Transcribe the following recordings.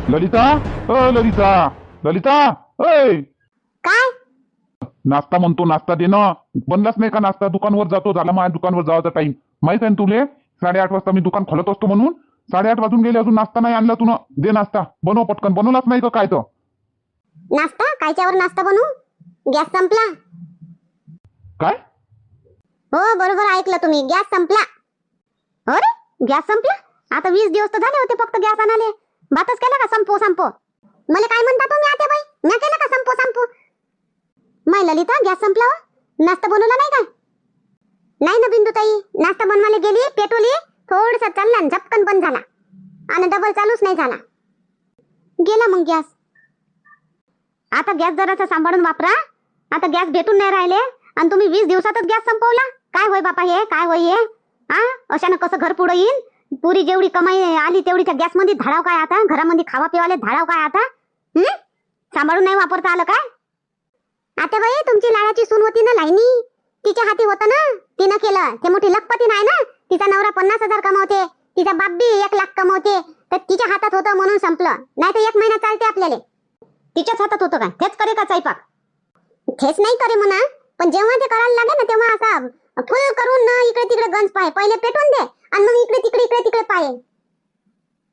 ललिता, ललिता, ललिता, अय काय? नाश्ता म्हणतो, नाश्ता दे ना. बनलाच नाही का नाश्ता? दुकानवर जातो, झाला माझ्या दुकानवर जायचा टाइम. माहित आहे ना तुले? 8:30 वाजता मी दुकान खोलत असतो म्हणून. 8:30 वाजून गेले, अजून नाश्ता नाही आणला तू. दे नाश्ता, बनव पटकन. बनवलाच नाही का काय? तर नाश्ता कायच्यावर नाश्ता बनवू? गॅस संपला. काय? हो बरोबर ऐकलं तुम्ही, गॅस संपला. अरे गॅस संपला? आता 20 दिवस तर झाले होते फक्त गॅस आणाले. बातच केला का संपो संपो? मला काय म्हणता तुम्ही आता बाई? मी केलं का संपो संपो? मै ललिता, गॅस संपला हो? नाश्ता बनवला नाही काय? नाही ना बिंदुताई, नाश्ता बनवायला गेली, पेटवली, थोडसा चालला आणि झपकन बंद झाला आणि डबल चालूच नाही झाला. गेला मग गॅस. आता गॅस जरासा सांभाळून वापरा. आता गॅस भेटून नाही राहिले आणि तुम्ही 20 दिवसातच गॅस संपवला. काय होय बापा हे? काय होय हे? अशानं कसं घर पुढे येईल? पुरी जेवढी कमाई आली तेवढी त्या गॅस मध्ये धाडाव काय आता? घरामध्ये खावा पिवाले धाडाव काय आता? सांभाळून नाही वापरता आलं काय? आता बाई तुमची लाडाची सून होती ना लाईनी, तिच्या हाती होतं ना, तिनं केलं. ते मोठी लखपती नाही ना, तिचा नवरा 50,000 कमावते, तिचा बाप बी 1 लाख कमावते, तर तिच्या हातात होतं म्हणून संपलं. नाही तर 1 महिना चालते आपल्याला. तिच्याच हातात होतं काय? तेच करे का स्वयंपाक? तेच नाही करे म्हणा, पण जेव्हा ते करायला लागे ना तेव्हा असा फुल करून ना इकडे तिकडे गंज पाय, पहिले पेटवून दे आणि मग इकडे तिकडे पाय,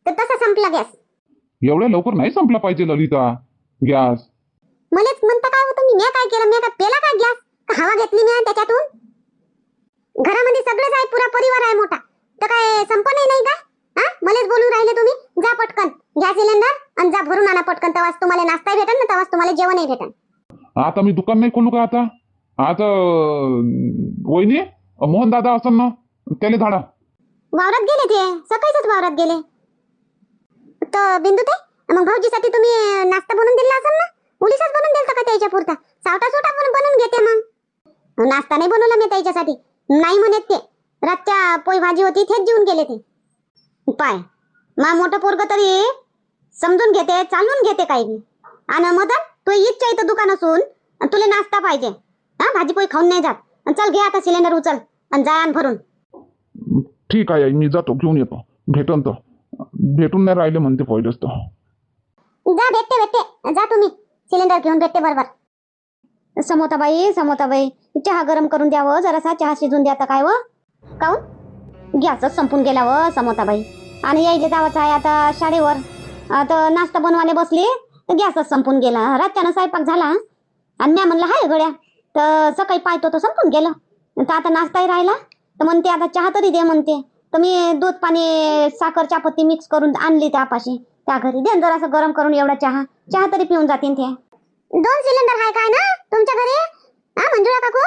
तर तसा संपला गॅस. एवढ्या लवकर नाही संपला पाहिजे ललिता गॅस. मलेच म्हणता काय होतं? मी काय केलं? मी काय पेला काय गॅस? हवा घेतली मी त्याच्यातून? घरामध्ये सगळेच आहे, पुरा परिवार आहे मोठा, तर काय संपणही नाही का? मलेच बोलून राहिले तुम्ही. जा पटकन गॅस सिलेंडर आणि जा भरून आणा पटकन, तेव्हाच तुम्हाला नाश्ता भेटेल ना, तेव्हाच तुम्हाला जेवणही भेटेल. आता मी दुकान नाही खोलू का आता? आता वहिनी मोहन दादा असं ना, त्याला धाडा. वावरात गेले ते, सकाळीच वावरात गेले. तर बिंदू ते मग भाऊजीसाठी तुम्ही नाश्ता बनवून दिला असेल ना? मुलीचाच बनवून दिलता का त्याच्या पुरता? सावटा सोटा बनवून घेते मग. नाश्ता नाही बनवला मी त्याच्यासाठी, नाही म्हणत ते. रातच्या पोळी भाजी होती, तेच जेवून गेले ते. पाय मा मोठं पोरग तरी समजून घेते, चालून घेते काही बी. आणि मदन तू इच्छा इथं दुकान असून तुला नाश्ता पाहिजे, भाजी पोळी खाऊन नाही जात. चल घे आता सिलेंडर उचल आणि जा आण भरून. ठीक आहे आई, मी जातो, घेऊन येतो. भेटून तर भेटून नाही राहिले म्हणते पहिलेच तर. जा भेटते जा तुम्ही सिलेंडर घेऊन, भेटते बरोबर. समोताबाई चहा गरम करून द्यावं, जरासा चहा शिजून द्या. काय व काऊन? गॅसच संपून गेला व समोताबाई, आणि यायले जावाचं आहे आता शाळेवर. आता नाश्ता बनवायला बसली तर गॅसच संपून गेला. रात्यानं स्वयंपाक झाला आणि म्या म्हणलं हाय गड्या, तर सकाळी पाहतो तर संपून गेलं. तर आता नाश्ताही राहिला, तर म्हणते आता चहा तरी दे म्हणते. तर मी दूध पाणी साखर चापत्ती मिक्स करून आणली त्यापाशी, त्या घरी दे जरासं गरम करून. एवढा चहा तरी पिऊन जातील ते. 2 सिलेंडर आहे काय ना तुमच्या घरी? मंजुळा काकू?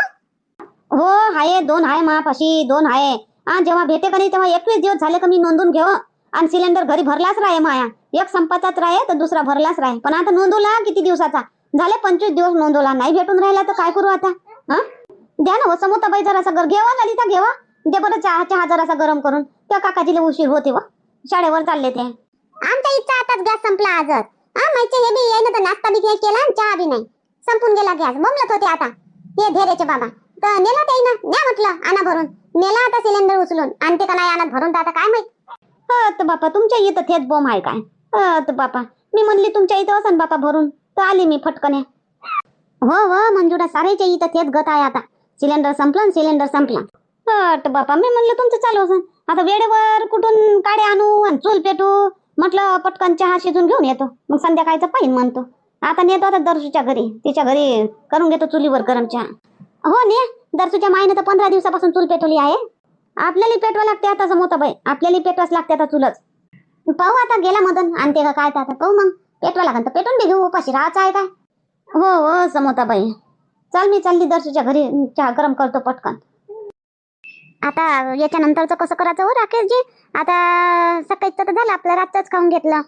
हो आहे, 2 आहे मापाशी, 2 आहे. जेव्हा भेटे का नाही तेव्हा 21 दिवस झाले का मी नोंदून घेऊ, आणि सिलेंडर घरी भरलाच राहे माया. एक संपाचाच राहे तर दुसरा भरलाच राहे, पण आता नोंदवला किती दिवसाचा झाले? 25 दिवस नोंदवला, नाही भेटून राहिला तर काय करू आता? द्या ना समोताबाई जरासा घेवा, ललिता घेवा, दे बरं चहा जरासा गरम करून. त्या काकाजीला उशीर होते व शाळेवर चालले ते. आमच्या इच्छा आताच गॅस संपला आजच. माहिती हे बी येईन तर नाश्ता बी केला आणि चहा बी नाही, संपून गेला गॅस. बोंबलत होते आता हे धेरेचे बाबा. तर नेला ते ना, द्या म्हटलं आणा भरून. नेला आता सिलेंडर उचलून, आणते का नाही आणत भरून, तर आता काय माहित. तर बापा तुमच्या इथं थेच बॉम्ब आहे काय? तर बापा मी म्हणली तुमच्या इथं असन बापा भरून, तर आली मी फटकने. हो मंजुळा, सारेच्या इथं थेच गत आहे आता. सिलेंडर संपला. तर बापा मी म्हणलं तुमचं चालू असन. आता वेळेवर कुठून काडे आणू आणि चूल पेटू, म्हटलं पटकन चहा शिजून घेऊन येतो, मग संध्याकाळचं पाहिन म्हणतो. आता नेतो आता दर्शूच्या घरी, तिच्या घरी करून घेतो चुलीवर गरम चहा. हो ने, दर्शूच्या माईने तर 15 दिवसापासून चूल पेटवली आहे. आपल्याला पेटवा लागते आता समोताबाई, आपल्याला पेटवाच लागते आता चुलच. पाहू आता गेला मदन आणते का काय, तर आता पाहू मग. पेटवा लागन तर पेटून बी घेऊ, उपाशी राहायचं आहे काय? हो समोताबाई, चल मी चालली दर्शूच्या घरी, चहा गरम करतो पटकन. आता याच्यानंतरचं कसं करायचं हो राकेशजी? आता सकाळीचं तर झालं आपलं, रातच खाऊन घेतलं,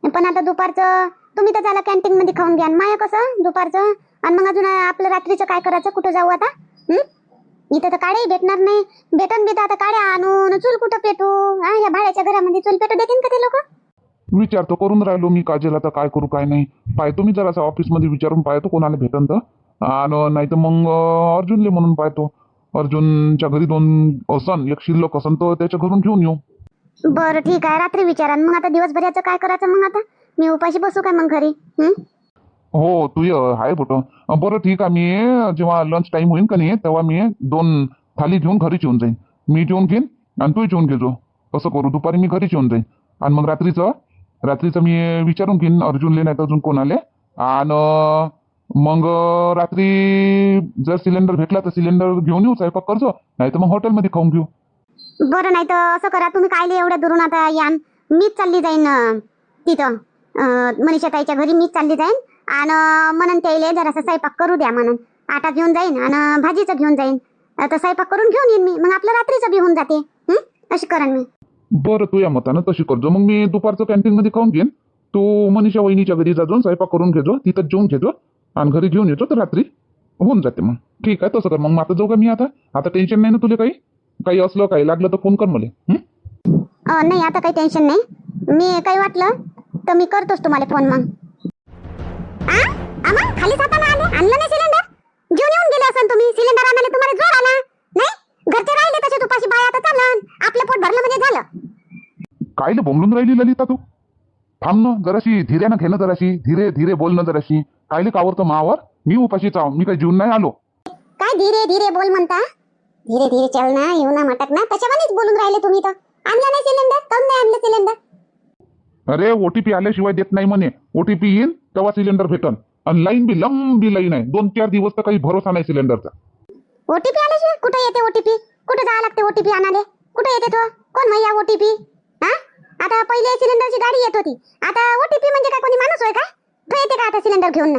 पण आता दुपारचं तुम्ही तर झालं कॅन्टीन मध्ये खाऊन घ्या. माया कसं दुपारचं, आणि मग अजून आपलं रात्रीचं काय करायचं? कुठं जाऊ आता? इथं तर काळेही भेटणार नाही. भेटन बी तर आता काड्या आणून चूल कुठं पेटू? या भाड्याच्या घरामध्ये चूल पेटू देतील का ते लोक? विचार तर करून राहिलो मी काजल, आता काय करू काय नाही. पाहतो मी जरासा ऑफिस मध्ये विचारून पाहतो कोणाला भेटन तर, आणि नाही तर मग अर्जुनले म्हणून पाहतो. अर्जुनच्या घरी 2 असन, एक शिल्लक असन तर त्याच्या घरून घेऊन येऊ. बरं ठीक आहे, रात्री विचारा. मग आता दिवसभराचं काय करायचं मग आता? मी उपाशी बसू काय मग घरी? हो तू आहे फोटो. बरं ठीक आहे, मी जेव्हा लंच टाइम होईल का नाही तेव्हा मी 2 थाली घेऊन घरीच येऊन जाईन. मी जेवून घेईन आणि तू जेवून घेजो. कसं करू, दुपारी मी घरीच येऊन जाईन. आणि मग रात्रीचं मी विचारून घेईन अर्जुनले नाही तर अजून कोणाले. आणि मग रात्री जर सिलेंडर भेटला तर सिलेंडर घेऊन येऊ, स्वयंपाक करजो, नाही तर मग हॉटेलमध्ये खाऊन घेऊ. बरं, नाही तर असं करा, तुम्ही कायले एवढ्या दुरून आता यान, मीच चालली जाईन तिथं मनीषा ताईच्या घरी मीच चालली जाईन. आणि म्हणून त्याला जरासा स्वयंपाक करू द्या म्हणून आटा घेऊन जाईन आणि भाजीचं घेऊन जाईन. आता स्वयंपाक करून घेऊन येईन मी, मग आपलं रात्रीचं बी होऊन जाते. अशी करेन मी. बरं तू या मतानं तशी करजो. मग मी दुपारचं कॅन्टीनमध्ये खाऊन घेईन, तू मनीषा वहिनीच्या घरी जाऊन स्वयंपाक करून घेजो, तिथं जेवून घेजो आणि घरी घेऊन येतो तर रात्री होऊन जाते. मग ठीक आहे, तसं कर. मग आता जाऊ का मी? आता टेन्शन नाही ना तुला? काही असलं काही लागलं तर फोन कर मला. नाही, आता काही टेन्शन नाही. मी काही वाटलं तर मी करतोच तुम्हाला फोन. मग खाली जाताना आणलं नाही सिलेंडर? घेऊन येऊन गेले असन तुम्ही. सिलेंडर आणायला तुम्हाला जोर आला नाही? घरचे राहिले तसे तुपाशी बाया तर चालन, आपलं पोट भरलं म्हणजे झालं. कायले बोंबलून राहिली ललिता तू? थांब ना जराशी, धीरेनं घेणं, जराशी धीरे धीरे बोलणं, जराशी. कायले कावरतं मावर? मी उपाशी चाव, मी काही जीवन नाही आलो. काय धीरे धीरे बोल म्हणता? धीरे धीरे चल ना, येऊ ना, मटक ना, तशावानीच बोलून राहिले तुम्ही. तर आणलं नाही सिलेंडर? काऊन नाही आणलं सिलेंडर? अरे ओटीपी आल्याशिवाय देत नाही म्हणे. ओटीपी येईन तेव्हा सिलेंडर भेटन. आणि लाईन बी लंबी लाईन आहे, 2-4 दिवस तर काही भरोसा नाही सिलेंडरचा. ओटीपी आल्याशिवाय कुठे येते ओटीपी? कुठे जावं लागते ओटीपी आणाले? कुठे येते तो? कोण भैया ओटीपी? आता पहिले सिलेंडरची गाडी येत होती, आता ओटीपी म्हणजे काय कोणी माणूस होय का? तो येते का आता सिलेंडर घेऊन ना?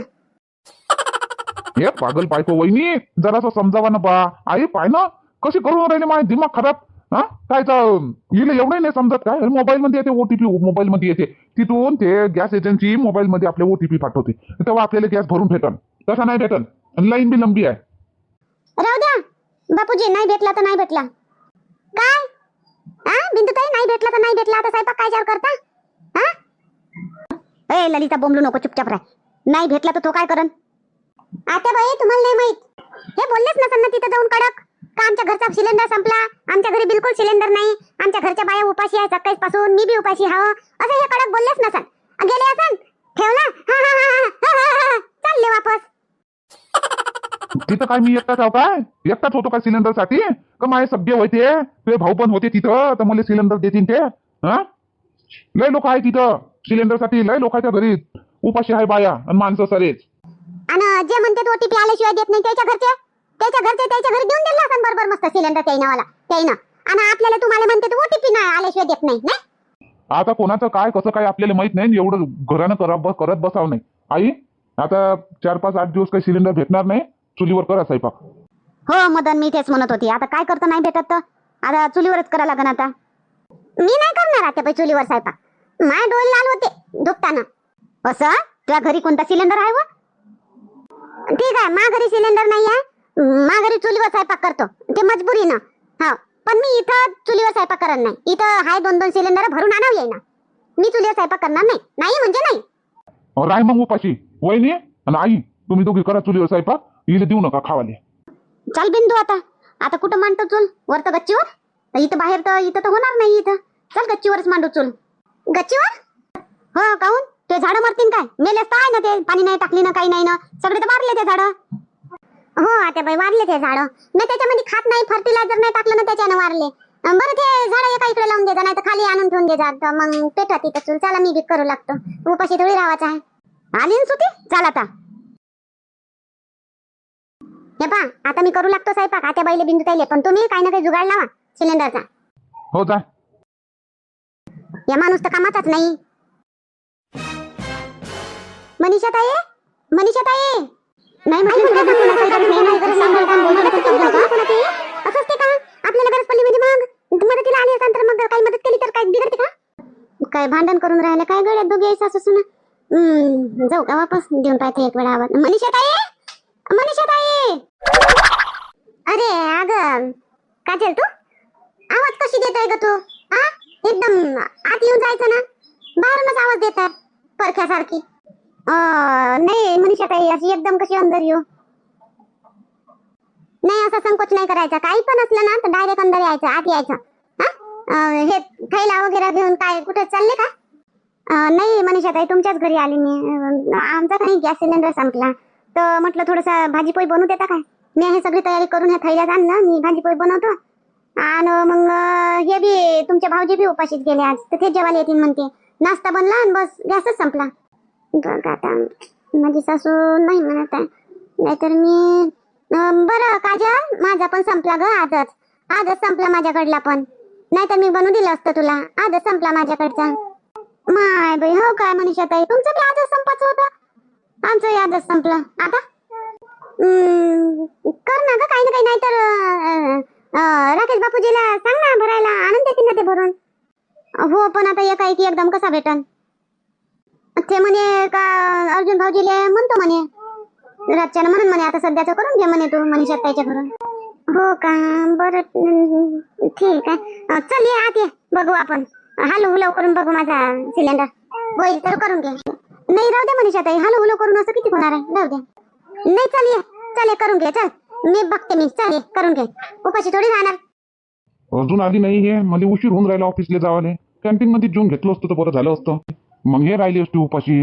हे पागल बायको वहिनी, जरासं समजावा ना बा. आई पाय ना कशी करून राहिले, माझे दिमाग खराब. काय हिला एवढं नाही समजत काय? मोबाईल मध्ये येते ओटीपी, मोबाईल मध्ये येते, तिथून ते गॅस एजन्सी मोबाईल मध्ये आपले ओटीपी पाठवते, तेव्हा आपल्याला गॅस भरून भेटन. तसा नाही भेटन, लाईन बी लंबी आहे. राहू द्या बापूजी, नाही भेटला तर नाही भेटला. काय बिंदुताई, नाही भेटला तर नाही भेटला, आता स्वयंपाक काय जाव करता? ए ललिता, बोंबलू नको, चुपचाप राह. नाही भेटला तर तो काय करन? आता बाई तुम्हाला नाही माहित, हे बोललेच नसन ना तिथं जाऊन कडक का आमच्या घरचा सिलेंडर संपला, आमच्या घरी बिलकुल सिलेंडर नाही, आमच्या घरच्या बाया उपाशी आहे सकाळी पासून, मी बी उपाशी हाव, असं हे कडक बोललेच नसन. गेले असन ठेवला, चालले वापस. तिथं काय मी एकटाच आहो काय? एकटाच होतो काय सिलेंडर साठी? का माझे सगळे होते, तुझे भाऊ पण होते तिथं, तर मला सिलेंडर देतील ते? लय लोक आहे तिथं सिलेंडर साठी, लय लोकांच्या घरी उपाशी आहे बाया आणि माणसं सरेच. आणि जे म्हणते ओटीपी आल्याशिवाय देत नाही, त्याच्या घरी देऊन दिला असन बरोबर मस्त सिलेंडर त्याईनं. आणि आपल्याला तुम्हाला म्हणते ओटीपी नाही आल्याशिवाय देत नाही. आता कोणाचं काय कसं काय आपल्याला माहित नाही, एवढं घरानं करत बसावं नाही. आई आता 4-5-8 दिवस काही सिलेंडर भेटणार नाही, चुलीवर करा स्वयंपाक. हो मदन, मी तेच म्हणत होती. आता काय करता, नाही भेटत तर आता चुलीवरच करा लागन. आता मी नाही करणार आता बाई चुलीवर स्वयंपाक, माझे डोळे लाल होते दुखताना. असं तुझ्या घरी कोणता सिलेंडर आहे व? ठीक आहे, मा घरी सिलेंडर नाही आहे, मा घरी चुलीवर स्वयंपाक करतो, ते मजबुरीनं. हा, पण मी इथं चुलीवर स्वयंपाक करत नाही. इथं हाय 2-2 सिलेंडर भरून आणावं येईना. मी चुलीवर स्वयंपाक करणार नाही. नाही म्हणजे नाही. राय मग उपाशी वहिनी आणि आई, तुम्ही दोघी करा चुलीवर स्वयंपाक, हिला देऊ नका खावाले. चल बिंदू, आता कुठं मांडतो चूल? वर तर गच्चीवर, इथं बाहेर तर इथं तर होणार नाही. इथं चल गच्चीवरच मांडू चूल. गच्चीवर? हो, काहून? ते झाडं मरतील काय? मेलेच तर आहे ना, ते पाणी नाही टाकली ना, काही नाही ना, सगळे तर मारले ते झाडं. हो आता बाई, वाढले ते झाडं. मी त्याच्यामध्ये खात नाही, फर्टिलायझर नाही टाकलं ना, त्याच्यानं वाढले. बरं, ते झाडं एका इकडे लावून दे, नाही तर खाली आणून ठेवून दे जा, मग पेटत तिथं चूल. चला, मी बी करू लागतो, उपाशी थोडी राहायचं आहे. आली ना सुती, चाल आता. हे पा, आता मी करू लागतो स्वयंपाक. आता बाईले बिंदू ताईले, पण तुम्ही काही ना काही जुगाड लावा सिलेंडरचा. हो जा. या माणूस तर कामाचाच नाही. मनीषा ताई, नाही म्हटलं असंच ते का? आपल्याला गरज पडली म्हणजे मग मदतीला आली असेल तर मग काही मदत केली तर काय बिघडते का? काय भांडण करून राहिले काय गड्या दोघे सासू सुना? जाऊ का वापस? देऊन पाहते एक वेळा आवाज. मनीषा ताई, अरे अगं काजल, तू आवाज कशी देत आहे ग तू? एकदम आत येऊन जायचं ना, बाहेरूनच आवाज देतात परख्यासारखी. नाही मनीषा ताई, अशी एकदम कशी अंदर येऊ? नाही, असा संकोच नाही करायचा. काही पण असलं ना तर डायरेक्ट अंदर यायचं, आत यायचं. हे थैला वगैरे घेऊन काय कुठे चालले का? नाही मनीषाताई, तुमच्याच घरी आली मी. आमचा काही गॅस सिलेंडर संपला, तर म्हटलं थोडंसं भाजीपोळी बनवू देता काय. मी हे सगळी तयारी करून ह्या थैल्यात आणलं, मी भाजीपोळी बनवतो. आणि मग हे बी तुमचे भाऊजी बी उपाशीच गेले आज, तर ते जेवायला येतील म्हणते. नाश्ता बनला आणि बस गॅसच संपला. बघ आता माझी सासू नाही म्हणत आहे, नाहीतर मी बरं काजल, माझा पण संपला ग आजच संपला माझ्याकडला पण. नाहीतर मी बनवून दिलं असतं तुला. आजच संपला माझ्याकडचा. माय बाई, हो काय मनीषाताई, तुमचं बी आजच संपायचं होतं. आमचं आजच संपलं. आता कर ना ग काही ना काही, नाहीतर राकेश बापूजीला सांग ना भरायला, आणून देतील ना ते भरून. हो पण आता एकाएकी एकदम कसा भेटन. ते म्हणे का अर्जुन भाऊजीले म्हणतो म्हणे रातच्यानं, म्हणून म्हणे आता सध्याचं करून घे म्हणे तू मनीषाताईच्या घरून. हो का, बरं ठीक आहे. चल ये आत ये, बघू आपण. हालू हुलव करून बघू माझा सिलेंडर. होईल तर करून घे. नाही राहू दे मनीषाताई, हालू हुलव करून असं किती होणार आहे, राहू दे. नाही चल ये करून घे. चल मी बघते, चल ये करून घे. उपाशी थोडी राहणार. अजून आली नाही हे, मला उशीर होऊन राहिला ऑफिसला जावाले. कॅन्टीन मध्ये जेवून घेतलं असतं तर बरं झालं असतं. मग हे राहिली असती उपाशी.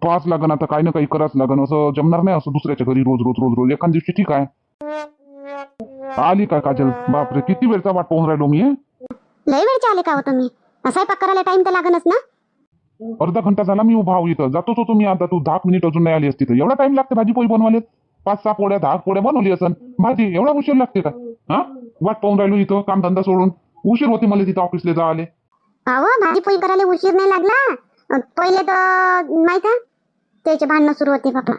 पाच लागन आता, काही ना काही करावंच लागन. असं जमणार नाही असं दुसऱ्याच्या घरी रोज रोज रोज रोज. एखाद दिवशी ठीक आहे. आली काय काजल? बापरे, किती वेळचा वाट पाहून राहिलो मी. लय वेळचे आले का हो तुम्ही? स्वयंपाक करायला टाइम तर लागणच ना. अर्धा घंटा झाला मी उभा इथं. जातोच होतो मी आता. तू 10 मिनिट अजून नाही आली असती तर. एवढा टाइम लागते भाजी पोळी बनवायला? 5-6 पोळ्या 10 पोळ्या बनवली असन भाजी, एवढा उशीर लागते का? हा, वाट पाहून राहिलो इथं काम धंदा सोडून. उशीर होते मला तिथं ऑफिसला जायला. अहो भाजी पोळी करायला उशीर नाही लागला. पहिले तर माहित आहे त्याचे भांडणं सुरू होते बाबा.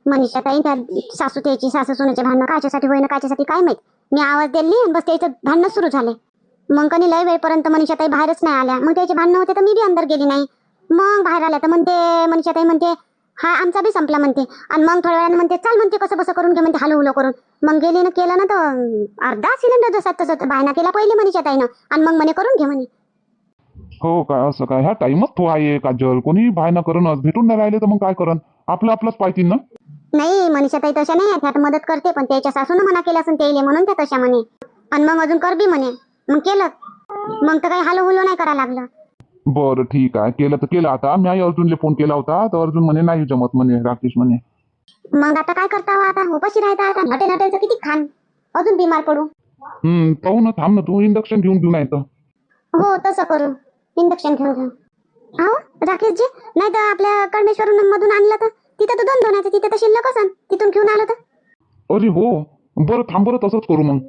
मनीषाताई त्या सासू त्याची सासू सुनेचे भांडणं कायच्यासाठी होईना कायच्यासाठी काय माहित. मी आवाज दिली आणि बस त्याचं भांडणं सुरू झाले. मग कधी लय वेळपर्यंत मनीषाताई बाहेरच नाही आल्या. मग त्याचे भांडणं होते तर मी बी अंदर गेली नाही. मग बाहेर आल्या तर म्हणते मनीषाताई, म्हणते हा आमचा बी संपला म्हणते. आणि मग थोड्या वेळानं म्हणते चल म्हणते कसं बसं करून घे म्हणते, हालू हुलो करून. मग गेली ना, केलं ना तर अर्धा सिलेंडर जसा तसं बायना केला पहिले मनीषाताईनं. आणि मग म्हणे करून घे म्हणे. हो काय, असं काय? ह्या टाइमच तो आहे काजल. कोणी भायना करण भेटून नाही राहिले तर मग काय करण, आपलं आपलंच पाहिजे ना. नाही मनीषाताई तशा नाही आहेत, त्यात मदत करते. पण त्याच्या सासून मना केला असून ते म्हणून त्या तशा म्हणे. आणि मग अजून कर बी म्हणे. मग केलं, मग तर काही हालू हुलो नाही करा लागलं. बरं ठीक आहे, केलं तर केलं. आता मी अर्जुनला फोन केला होता तर अर्जुन म्हणे नाही जमत म्हणे, राकेश म्हणे. मग आता काय करता हो? आता उपाशी राहता. आता हॉटेल हॉटेलचं किती खान, अजून बिमार पडू. पाहू ना, थांब ना तू. इंडक्शन घेऊन नाही तर. हो तसं करू, इंडक्शन घेऊन घेऊ. हो राकेशजी, नाही तर आपल्या कळमेश्वरून मधून आणलं तर तिथं तर 2 धोण्याचं, तिथे तर शिल्लक असन, तिथून घेऊन आलं तर. अरे हो, बरं थांब, बरं तसंच करू मग.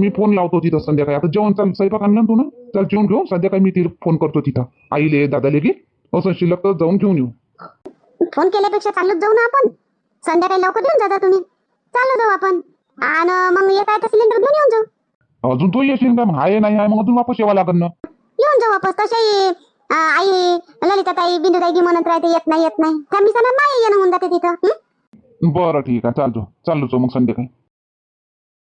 मी फोन लावतो तिथं संध्याकाळी. आता जेवण चाल, स्वयंपाक आणला ना तू ना, चल जेवण घेऊ. संध्याकाळी मी तिला फोन करतो तिथं, आईले दादाले की असं शिल्लक तर जाऊन घेऊन येऊ. फोन केल्यापेक्षा चालत जाऊ ना आपण. संध्याकाळी लवकर येऊन जाता तुम्ही. चालू जाऊ आपण आणि मग येता येता सिलेंडर घेऊन येऊन जाऊ. अजून तू येशील का? मग आहे नाही आहे, मग अजून वापस यावं लागेल ना. येऊन जाऊ वापस. तशाही आई ललिताताई बिंदुताई म्हणत राहते येत नाही येत नाही. त्या मिसाला नाही येणं होऊन जाते तिथं. बरं ठीक आहे, चालतो मग संध्याकाळी.